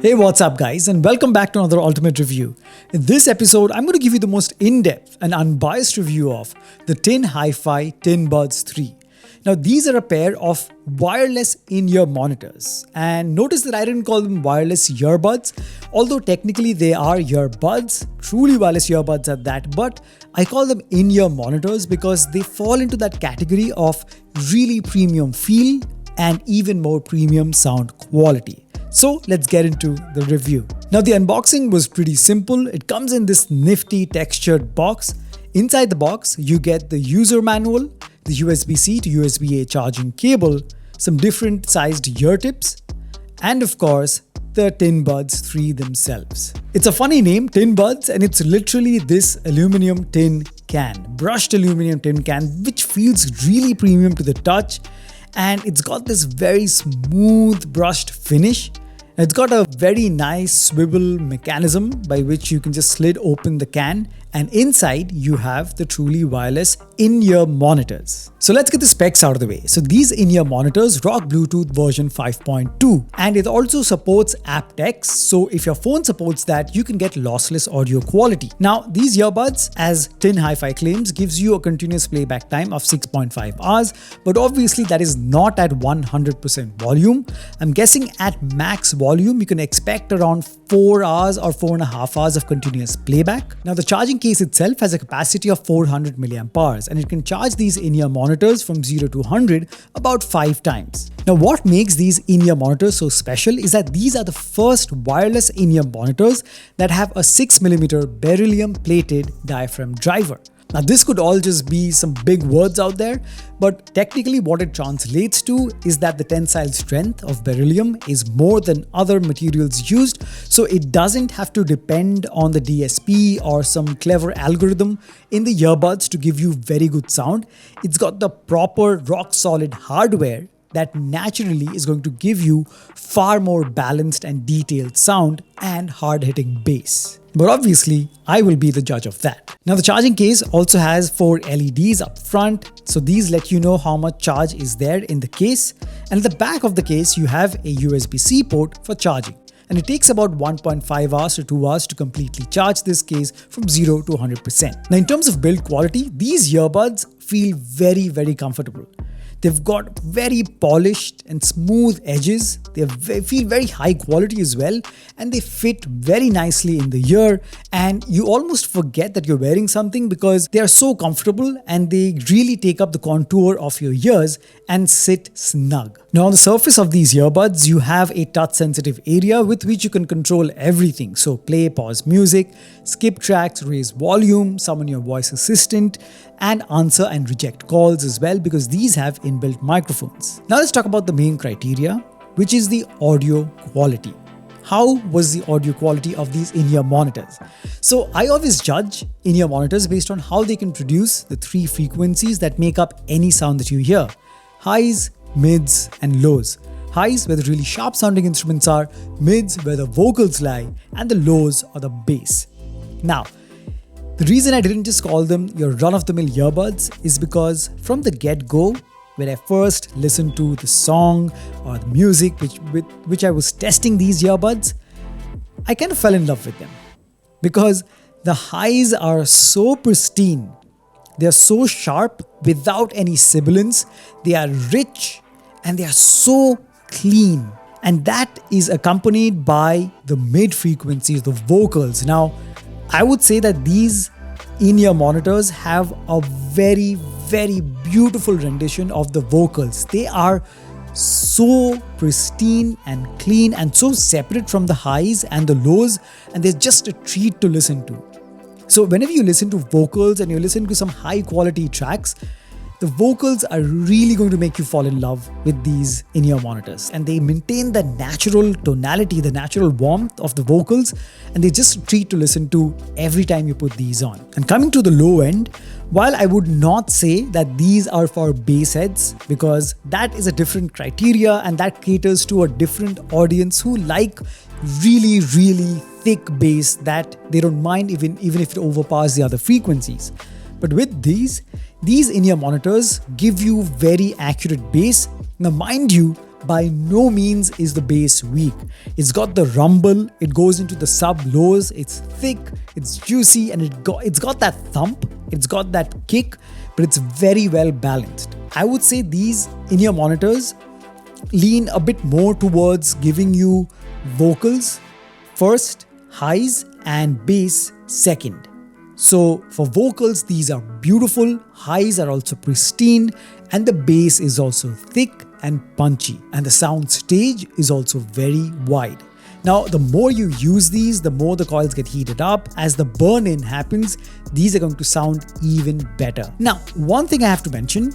Hey, what's up, guys, and welcome back to another Ultimate Review. In this episode, I'm going to give you the most in-depth and unbiased review of the TIN Hi-Fi TIN Buds 3. Now, these are a pair of wireless in-ear monitors, and notice that I didn't call them wireless earbuds, although technically they are earbuds, truly wireless earbuds at that, but I call them in-ear monitors because they fall into that category of really premium feel and even more premium sound quality. So let's get into the review. Now, the unboxing was pretty simple. It comes in this nifty textured box. Inside the box, you get the user manual, the USB-C to USB-A charging cable, some different sized ear tips, and of course, the TIN Buds 3 themselves. It's a funny name, TIN Buds, and it's literally this aluminum tin can, brushed aluminum tin can, which feels really premium to the touch. And it's got this very smooth brushed finish. It's got a very nice swivel mechanism by which you can just slid open the can, and inside you have the truly wireless in-ear monitors. So let's get the specs out of the way. So these in-ear monitors rock Bluetooth version 5.2, and it also supports aptX. So if your phone supports that, you can get lossless audio quality. Now, these earbuds, as TIN Hi-Fi claims, gives you a continuous playback time of 6.5 hours, but obviously that is not at 100% volume. I'm guessing at max volume, you can expect around 4 hours or 4.5 hours of continuous playback. Now, the charging case itself has a capacity of 400 milliamp, and it can charge these in-ear monitors from 0 to 100 about 5 times. Now, what makes these in-ear monitors so special is that these are the first wireless in-ear monitors that have a 6mm beryllium plated diaphragm driver. Now, this could all just be some big words out there, but technically what it translates to is that the tensile strength of beryllium is more than other materials used, so it doesn't have to depend on the DSP or some clever algorithm in the earbuds to give you very good sound. It's got the proper rock-solid hardware that naturally is going to give you far more balanced and detailed sound and hard-hitting bass. But obviously, I will be the judge of that. Now, the charging case also has 4 LEDs up front, so these let you know how much charge is there in the case. And at the back of the case, you have a USB-C port for charging. And it takes about 1.5 hours to 2 hours to completely charge this case from 0 to 100%. Now, in terms of build quality, these earbuds feel very comfortable. They've got very polished and smooth edges. They feel very high quality as well, and they fit very nicely in the ear, and you almost forget that you're wearing something because they are so comfortable and they really take up the contour of your ears and sit snug. Now, on the surface of these earbuds, you have a touch-sensitive area with which you can control everything. So play, pause music, skip tracks, raise volume, summon your voice assistant, and answer and reject calls as well, because these have inbuilt microphones. Now let's talk about the main criteria, which is the audio quality. How was the audio quality of these in-ear monitors? So I always judge in-ear monitors based on how they can produce the 3 frequencies that make up any sound that you hear: highs, mids, and lows. Highs where the really sharp sounding instruments are, mids where the vocals lie, and the lows are the bass. Now, the reason I didn't just call them your run-of-the-mill earbuds is because from the get-go, when I first listened to the song or the music with which I was testing these earbuds, I kind of fell in love with them. Because the highs are so pristine, they are so sharp without any sibilance, they are rich, and they are so clean. And that is accompanied by the mid frequencies, the vocals. Now, I would say that these in-ear monitors have a very beautiful rendition of the vocals. They are so pristine and clean and so separate from the highs and the lows, and they're just a treat to listen to. So whenever you listen to vocals and you listen to some high quality tracks, the vocals are really going to make you fall in love with these in-ear monitors, and they maintain the natural tonality, the natural warmth of the vocals, and they're just a treat to listen to every time you put these on. And coming to the low end, while I would not say that these are for bass heads, because that is a different criteria and that caters to a different audience who like really thick bass that they don't mind even if it overpowers the other frequencies. But with these in-ear monitors give you very accurate bass. Now mind you, by no means is the bass weak. It's got the rumble, it goes into the sub lows, it's thick, it's juicy, and it's got that thump, it's got that kick, but it's very well balanced. I would say these in-ear monitors lean a bit more towards giving you vocals first, highs, and bass second. So for vocals, these are beautiful, highs are also pristine, and the bass is also thick and punchy, and the sound stage is also very wide. Now, the more you use these, the more the coils get heated up. As the burn-in happens, these are going to sound even better. Now, one thing I have to mention,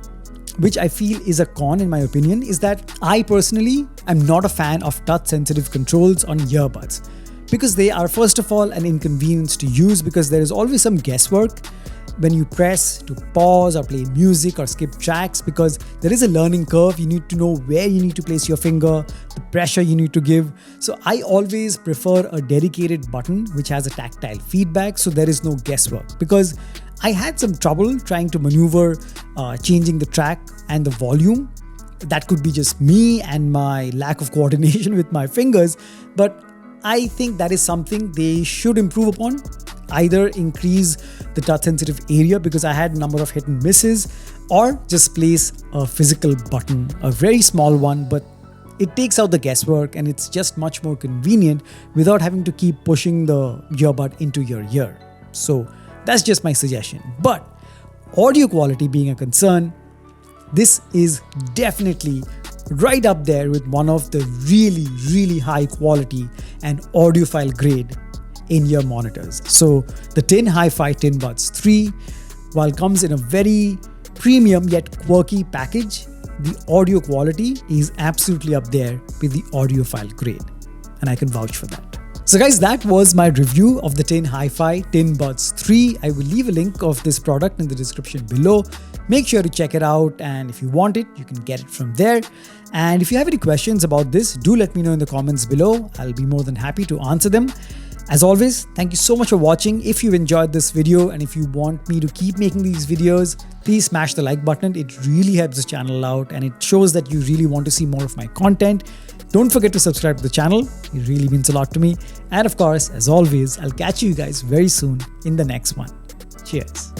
which I feel is a con in my opinion, is that I personally am not a fan of touch-sensitive controls on earbuds, because they are first of all an inconvenience to use, because there is always some guesswork when you press to pause or play music or skip tracks, because there is a learning curve. You need to know where you need to place your finger, the pressure you need to give. So I always prefer a dedicated button which has a tactile feedback, so there is no guesswork, because I had some trouble trying to maneuver changing the track and the volume. That could be just me and my lack of coordination with my fingers, but I think that is something they should improve upon. Either increase the touch sensitive area, because I had a number of hit and misses, or just place a physical button, a very small one, but it takes out the guesswork and it's just much more convenient without having to keep pushing the earbud into your ear. So that's just my suggestion. But audio quality being a concern, this is definitely right up there with one of the really high quality and audiophile grade in-ear monitors. So the TIN Hi-Fi Tin Buds 3, while comes in a very premium yet quirky package, the audio quality is absolutely up there with the audiophile grade, and I can vouch for that. So guys, that was my review of the TIN Hi-Fi Tin Buds 3. I will leave a link of this product in the description below. Make sure to check it out, and if you want it, you can get it from there. And if you have any questions about this, do let me know in the comments below. I'll be more than happy to answer them. As always, thank you so much for watching. If you enjoyed this video and if you want me to keep making these videos, please smash the like button. It really helps the channel out and it shows that you really want to see more of my content. Don't forget to subscribe to the channel. It really means a lot to me. And of course, as always, I'll catch you guys very soon in the next one. Cheers.